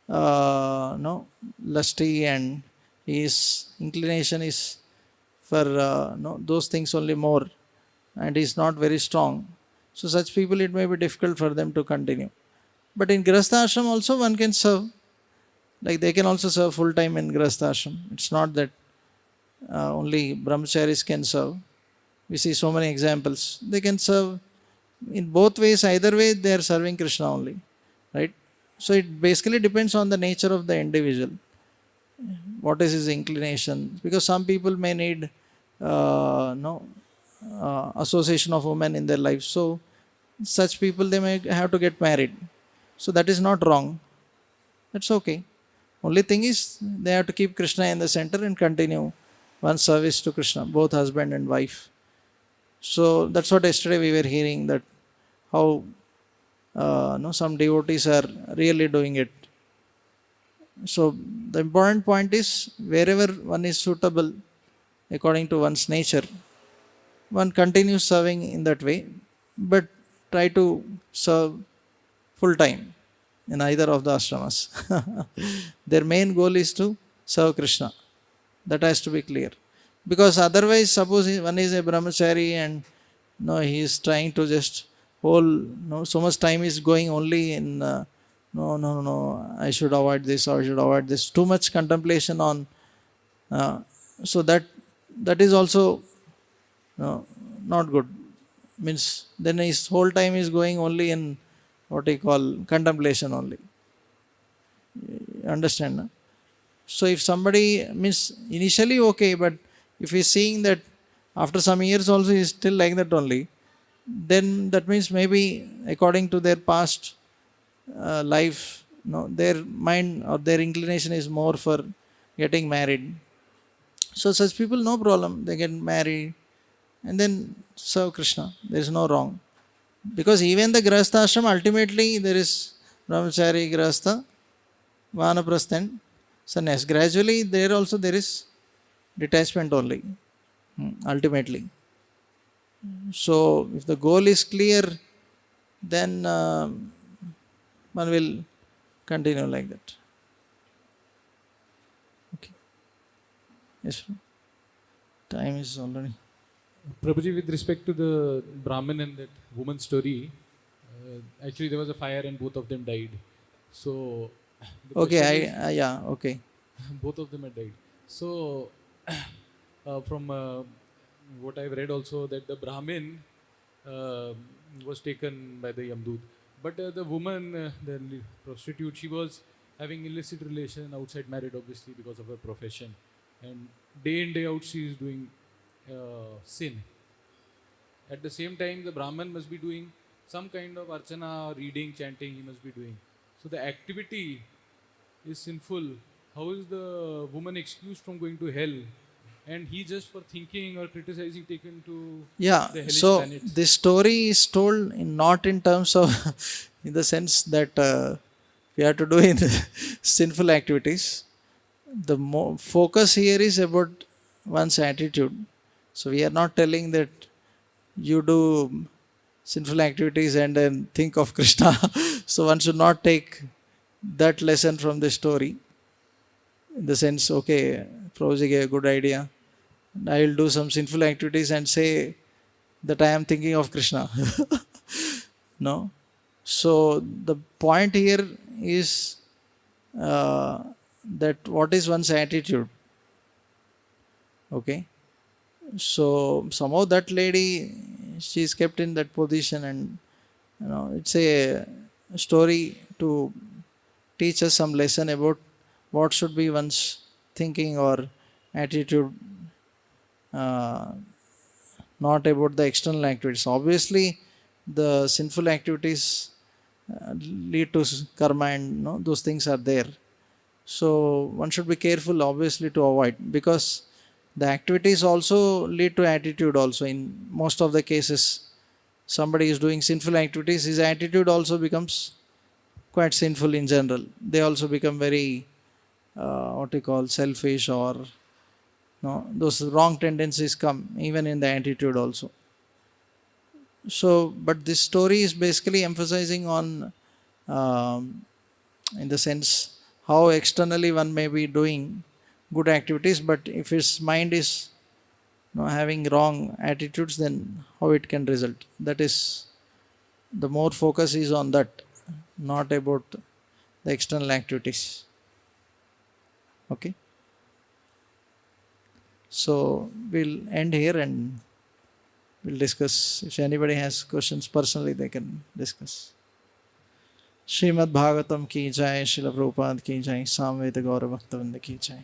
no, lusty, and his inclination is for no, those things only more, and is not very strong. So such people, it may be difficult for them to continue. But in Grihastha ashram also one can serve. Like they can also serve full time in Grihastha ashram. It's not that only brahmacharis can serve. We see so many examples. They can serve in both ways. Either way, they are serving Krishna only, right? So it basically depends on the nature of the individual. What is his inclination? Because some people may need no association of women in their life. So such people, they may have to get married. So that is not wrong. That's okay. Only thing is they have to keep Krishna in the center and continue one service to Krishna, both husband and wife. So that's what yesterday we were hearing, that how no, some devotees are really doing it. So the important point is wherever one is suitable according to one's nature, one continues serving in that way, but try to serve full time in either of the ashramas. Their main goal is to serve Krishna. That has to be clear. Because otherwise, suppose one is a brahmachari and no, he is trying to just so much time is going only in no, I should avoid this or I should avoid this. Too much contemplation on, so that is also not good. Means then his whole time is going only in what he call contemplation only. Understand? No? So if somebody means initially okay, but if he's seeing that after some years also he's still like that only, then that means maybe according to their past life, no, their mind or their inclination is more for getting married. So such people, no problem, they get married and then serve Krishna. There is no wrong. Because even the Grihastha ashram, ultimately there is brahmachari, Grihastha, Vanaprastha and sannyas. Gradually there also there is detachment only, ultimately. So if the goal is clear, then one will continue like that. Okay. Yes. Time is already. Prabhuji, with respect to the Brahmin and that woman story, actually there was a fire and both of them died. So, the question Okay, is, yeah, okay. both of them had died. So, from what I've read also, that the Brahmin uh, was taken by the Yamdut. But the woman, the prostitute, she was having illicit relation outside married, obviously, because of her profession. And day in, day out, she is doing sin. At the same time, the Brahman must be doing some kind of archana, reading, chanting, he must be doing. So the activity is sinful. How is the woman excused from going to hell? And he just for thinking or criticizing taken to Yeah, the hellish so planets. this story is told in, not in terms of, in the sense that we have to do in sinful activities. The focus here is about one's attitude. So we are not telling that you do sinful activities and then think of Krishna. So one should not take that lesson from the story. In the sense, okay, Prabhuji gave a good idea. I will do some sinful activities and say that I am thinking of Krishna. No. So the point here is that what is one's attitude. Okay. So somehow that lady, she is kept in that position, and it's a story to teach us some lesson about what should be one's thinking or attitude, uh, not about the external activities. Obviously, the sinful activities lead to karma, and those things are there. So one should be careful, obviously, to avoid, because the activities also lead to attitude. Also, in most of the cases, somebody is doing sinful activities, his attitude also becomes quite sinful in general. They also become very what you call selfish, or no, those wrong tendencies come even in the attitude also. So, but this story is basically emphasizing on, in the sense, how externally one may be doing good activities, but if his mind is having wrong attitudes, then how it can result? That is, the more focus is on that, not about the external activities. Okay, so we'll end here and we'll discuss. If anybody has questions personally, they can discuss. Shrimad Bhagavatam की जय, श्रील प्रभुपाद की जय, सामवेद गौर भक्तवृंद की जय.